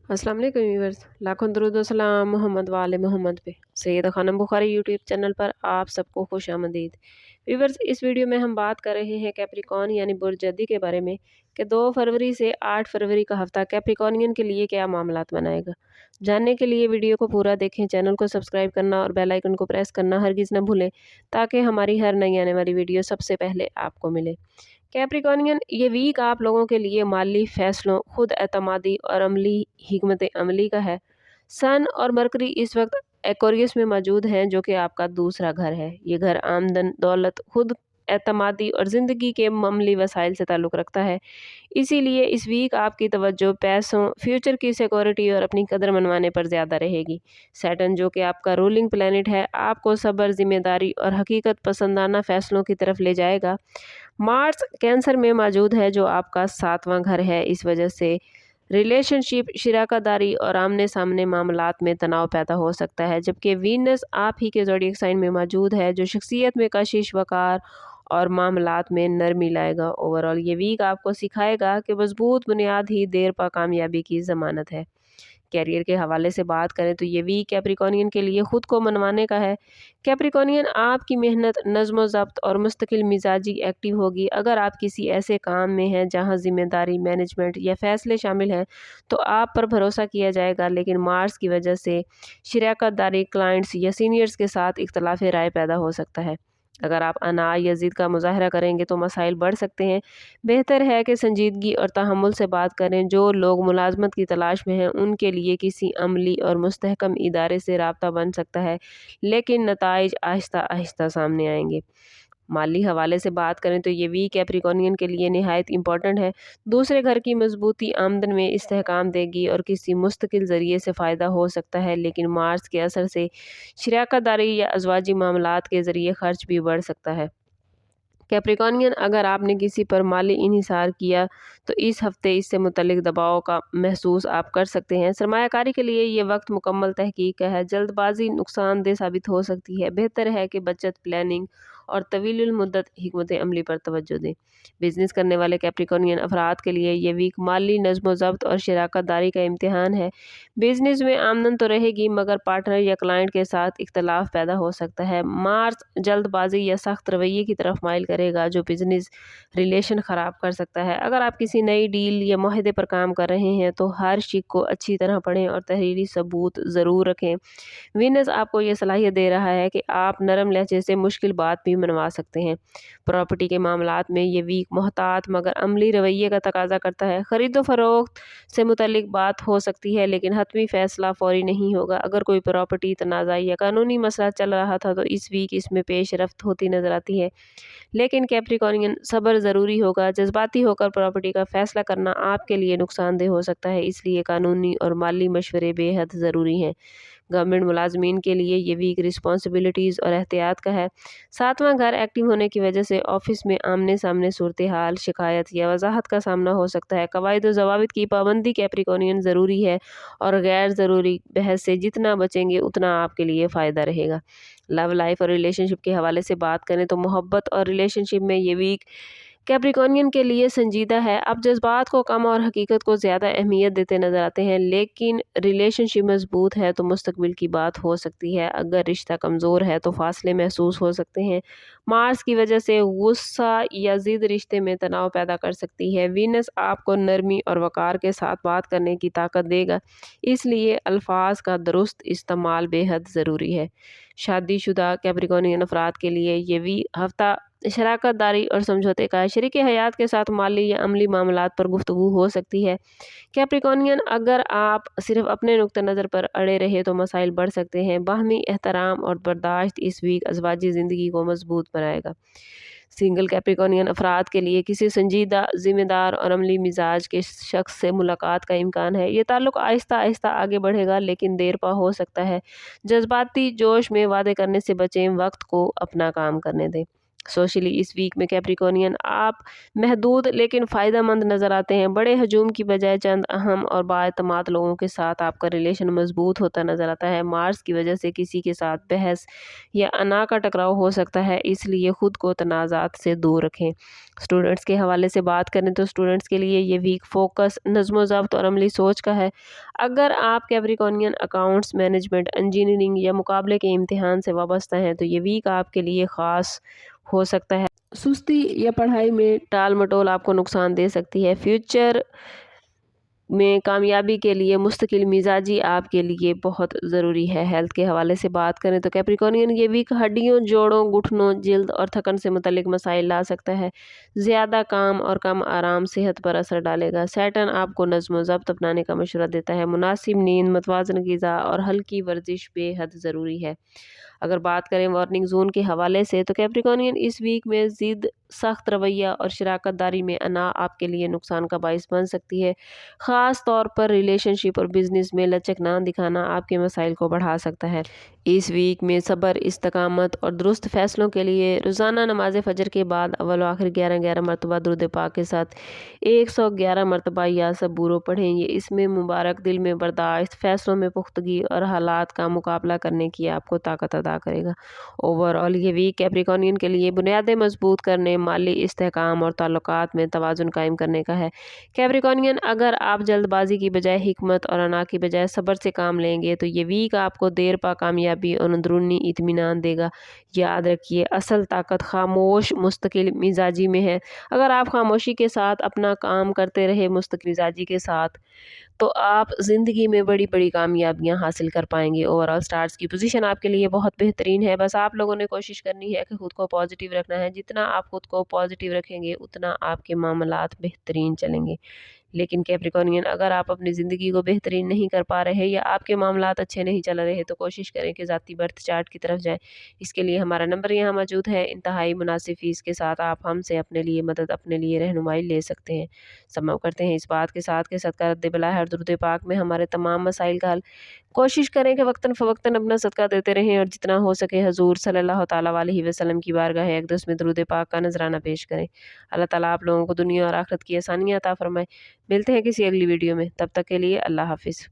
अस्सलाम वालेकुम व्यूअर्स, लाखों दरूद व सलाम मोहम्मद वाले मोहम्मद पे। सैयदा खानम बुखारी यूट्यूब चैनल पर आप सबको खुश आमदीद। व्यूअर्स, इस वीडियो में हम बात कर रहे हैं कैप्रिकॉन यानी बुर्जदी के बारे में कि 2 फरवरी से 8 फरवरी का हफ्ता कैप्रिकॉनियन के लिए क्या मामलात बनाएगा। जानने के लिए वीडियो को पूरा देखें, चैनल को सब्सक्राइब करना और बेल आइकन को प्रेस करना हरगिज़ न भूलें ताकि हमारी हर नई आने वाली वीडियो सबसे पहले आपको मिले। कैप्रिकॉर्नियन, ये वीक आप लोगों के लिए माली फैसलों, खुद एतमादी और अमली हिकमत अमली का है। सन और मरकरी इस वक्त एक्वेरियस में मौजूद हैं, जो कि आपका दूसरा घर है। ये घर आमदन, दौलत, खुद एतमादी और ज़िंदगी के मामूली वसाइल से ताल्लुक़ रखता है। इसीलिए इस वीक आपकी तवज्जो पैसों, फ्यूचर की सिक्योरिटी और अपनी कदर मनवाने पर ज़्यादा रहेगी। सैटर्न, जो कि आपका रूलिंग प्लैनेट है, आपको सब्र, ज़िम्मेदारी और हकीकत पसंदाना फ़ैसलों की तरफ ले जाएगा। मार्स कैंसर में मौजूद है, जो आपका 7वां घर है। इस वजह से रिलेशनशिप, शिराकतदारी और आमने सामने मामलात में तनाव पैदा हो सकता है। जबकि वीनस आप ही के ज़ोडिएक साइन में मौजूद है, जो शख्सियत में कशिश, वक़ार और मामलात में नरमी लाएगा। ओवरऑल ये वीक आपको सिखाएगा कि मजबूत बुनियाद ही देर पा कामयाबी की ज़मानत है। कैरियर के हवाले से बात करें तो ये वीक कैप्रिकॉर्नियन के लिए खुद को मनवाने का है। कैप्रिकॉर्नियन आपकी मेहनत, नज़्म ज़ब्त और मुस्तकिल मिजाजी एक्टिव होगी। अगर आप किसी ऐसे काम में हैं जहां जिम्मेदारी, मैनेजमेंट या फैसले शामिल हैं, तो आप पर भरोसा किया जाएगा। लेकिन मार्स की वजह से शराकतदारी, क्लाइंट्स या सीनियर्स के साथ इख्तलाफ राय पैदा हो सकता है। अगर आप अना या ज़िद का मुज़ाहरा करेंगे तो मसाइल बढ़ सकते हैं। बेहतर है कि संजीदगी और तहम्मुल से बात करें। जो लोग मुलाजमत की तलाश में हैं, उनके लिए किसी अमली और मुस्तहकम इदारे से राब्ता बन सकता है, लेकिन नताइज आहिस्ता आहिस्ता सामने आएंगे। माली हवाले से बात करें तो ये वीक कैप्रिकॉर्नियन के लिए निहायत इम्पॉर्टेंट है। दूसरे घर की मजबूती आमदन में इस्तेहकाम देगी और किसी मुस्तकिल ज़रिए से फ़ायदा हो सकता है। लेकिन मार्स के असर से शराकतदारी या अज़वाजी मामलात के ज़रिए खर्च भी बढ़ सकता है। कैप्रिकॉर्नियन, अगर आपने किसी पर माली इन्हिसार किया तो इस हफ्ते इससे मुतल्लिक दबाव का महसूस आप कर सकते हैं। सरमायाकारी के लिए ये वक्त मुकम्मल तहकीक का है। जल्दबाजी नुकसानदेह साबित हो सकती है। बेहतर है कि बचत, प्लानिंग और तवील मुद्दत हिकमत अमली पर तवज्जो दें। बिजनेस करने वाले कैप्रिकॉर्नियन अफराद के लिए ये वीक माली नज़्म ज़ब्त और शराकत दारी का इम्तिहान है। बिजनेस में आमदन तो रहेगी, मगर पार्टनर या क्लाइंट के साथ इख्तलाफ पैदा हो सकता है। मार्स जल्दबाजी या सख्त रवैये की तरफ माइल करेगा, जो बिजनेस रिलेशन ख़राब कर सकता है। अगर आप किसी नई डील या मुआहदे पर काम कर रहे हैं तो हर शिक को अच्छी तरह पढ़ें और तहरीरी सबूत ज़रूर रखें। वीनस आपको ये सलाहियत दे रहा है कि आप नरम लहजे से मुश्किल बात भी मनवा सकते हैं। प्रॉपर्टी के मामलात में ये वीक मोहतात मगर अमली रवैये का तकाजा करता है। ख़रीदो फरोख्त से मुतल्लिक बात हो सकती है, लेकिन हतमी फ़ैसला फ़ौरी नहीं होगा। अगर कोई प्रॉपर्टी तनाज़ा या कानूनी मसला चल रहा था तो इस वीक इसमें पेश रफ्त होती नज़र आती है। लेकिन कैप्रिकॉर्नियन, सब्र ज़रूरी होगा। जज्बाती होकर प्रॉपर्टी का फ़ैसला करना आपके लिए नुकसानदेह हो सकता है, इसलिए कानूनी और माली मशवरे बेहद ज़रूरी हैं। गवर्नमेंट मुलाजमीन के लिए ये वीक रिस्पॉन्सिबिलिटीज़ और एहतियात का है। 7वां घर एक्टिव होने की वजह से ऑफिस में आमने सामने सूरत हाल, शिकायत या वजाहत का सामना हो सकता है। कवायद व ज़वाबित की पाबंदी कैप्रिकॉर्नियन ज़रूरी है और गैर ज़रूरी बहस से जितना बचेंगे उतना आपके लिए फ़ायदा रहेगा। लव लाइफ और रिलेशनशिप के हवाले से बात करें तो मोहब्बत और रिलेशनशिप में ये वीक कैप्रिकॉर्नियन के लिए संजीदा है। आप जज्बात को कम और हकीकत को ज़्यादा अहमियत देते नज़र आते हैं, लेकिन रिलेशनशिप मजबूत है तो मुस्तकबिल की बात हो सकती है। अगर रिश्ता कमज़ोर है तो फासले महसूस हो सकते हैं। मार्स की वजह से गुस्सा या ज़िद रिश्ते में तनाव पैदा कर सकती है। वीनस आपको नरमी और वक़ार के साथ बात करने की ताकत देगा, इसलिए अल्फाज का दुरुस्त इस्तेमाल बेहद ज़रूरी है। शादीशुदा कैप्रिकॉर्नियन अफराद के लिए ये हफ्ता शराकत दारी और समझौते का है। शरीक हयात के साथ माली या अमली मामलात पर गुफ्तगू हो सकती है। कैप्रिकॉर्नियन, अगर आप सिर्फ अपने नुक्ते नज़र पर अड़े रहे तो मसाइल बढ़ सकते हैं। बाहमी एहतराम और बर्दाश्त इस वीक अज़वाजी ज़िंदगी को मजबूत बनाएगा। सिंगल कैप्रिकॉर्नियन अफराद के लिए किसी संजीदा, ज़िम्मेदार और अमली मिजाज के शख्स से मुलाकात का इम्कान है। ये ताल्लुक़ आहिस्ता आहिस्ता आगे बढ़ेगा, लेकिन देर पा हो सकता है। जज्बाती जोश में वादे करने से बचें, वक्त को अपना काम करने दें। सोशली इस वीक में कैप्रिकॉर्नियन आप महदूद लेकिन फ़ायदा मंद नज़र आते हैं। बड़े हजूम की बजाय चंद अहम और बाएतमाद लोगों के साथ आपका रिलेशन मजबूत होता नज़र आता है। मार्स की वजह से किसी के साथ बहस या अना का टकराव हो सकता है, इसलिए ख़ुद को तनाज़ात से दूर रखें। स्टूडेंट्स के हवाले से बात करें तो स्टूडेंट्स के लिए ये वीक फोकस नज़्म ज़ब्त और अमली सोच का है। अगर आप कैप्रिकॉर्नियन अकाउंट्स, मैनेजमेंट, इंजीनियरिंग या मुकाबले के इम्तिहान से वाबस्ता हैं तो ये वीक आपके लिए ख़ास हो सकता है। सुस्ती या पढ़ाई में टाल मटोल आपको नुकसान दे सकती है। फ्यूचर में कामयाबी के लिए मुस्तकिल मिजाजी आपके लिए बहुत ज़रूरी है। हेल्थ के हवाले से बात करें तो कैप्रिकॉर्नियन ये वीक हड्डियों, जोड़ों, घुटनों, जिल्द और थकन से मुतल्लिक मसाइल ला सकता है। ज़्यादा काम और कम आराम सेहत पर असर डालेगा। सैटर्न आपको नज़्म ज़ब्त अपनाने का मशवरा देता है। मुनासिब नींद, मतवाज़न ग़िज़ा और हल्की वर्जिश बेहद ज़रूरी है। अगर बात करें वार्निंग जोन के हवाले से तो कैप्रिकॉर्नियन इस वीक में ज़िद, सख्त रवैया और शराकत दारी में अना आपके लिए नुकसान का बाइस बन सकती है। ख़ास तौर पर रिलेशनशिप और बिजनेस में लचक ना दिखाना आपके मसाइल को बढ़ा सकता है। इस वीक में सब्र, इस्तकामत और दुरुस्त फैसलों के लिए रोज़ाना नमाज फ़जर के बाद अव्वल व आखिर 11-11 मरतबा दुरूद पाक के साथ 111 मरतबा या सबूरो पढ़ें। ये इसमें मुबारक दिल में बर्दाश्त, फैसलों में पुख्तगी और हालात का मुकाबला करने की आपको ताकत अदा करेगा। ओवरऑल ये वीक कैप्रिकॉर्नियन के लिए बुनियादें मजबूत करने, माली इस्तेहकाम और ताल्लुकात में तवाज़ुन कायम करने का है। कैप्रिकॉर्नियन अगर आप जल्दबाजी की बजाय हिकमत और अना की बजाय सब्र से काम लेंगे तो ये वीक आपको देर पा कामयाबी और अंदरूनी इत्मीनान देगा। याद रखिए, असल ताकत खामोश मुस्तकिल मिजाजी में है। अगर आप खामोशी के साथ अपना काम करते रहे, मुस्तकिल मिजाजी के साथ, तो आप ज़िंदगी में बड़ी बड़ी कामयाबियाँ हासिल कर पाएंगे। ओवरऑल स्टार्स की पोजीशन आपके लिए बहुत बेहतरीन है। बस आप लोगों ने कोशिश करनी है कि ख़ुद को पॉजिटिव रखना है। जितना आप ख़ुद को पॉजिटिव रखेंगे उतना आपके मामलात बेहतरीन चलेंगे। लेकिन कैप्रिकॉर्नियन अगर आप अपनी ज़िंदगी को बेहतरीन नहीं कर पा रहे या आपके मामलात अच्छे नहीं चल रहे तो कोशिश करें कि ज़ाती बर्थ चार्ट की तरफ जाएं। इसके लिए हमारा नंबर यहाँ मौजूद है। इंतहाई मुनासिब फ़ीस के साथ आप हमसे अपने लिए मदद, अपने लिए रहनुमाई ले सकते हैं। समाप्त करते हैं इस बात के साथ कि सदका रद्द बला हर दुरूद पाक में हमारे तमाम मसाइल का हल। कोशिश करें कि वक्तन फ़वक्तन अपना सदका देते रहें और जितना हो सके हजूर सल्लल्लाहु ताला अलैहि वसल्लम की बारगाह अक़दस में दुरूद पाक का नजराना पेश करें। अल्लाह ताला आप लोगों को दुनिया और आखिरत की आसानियाँ अता फरमाए। मिलते हैं किसी अगली वीडियो में, तब तक के लिए अल्लाह हाफ़िज़।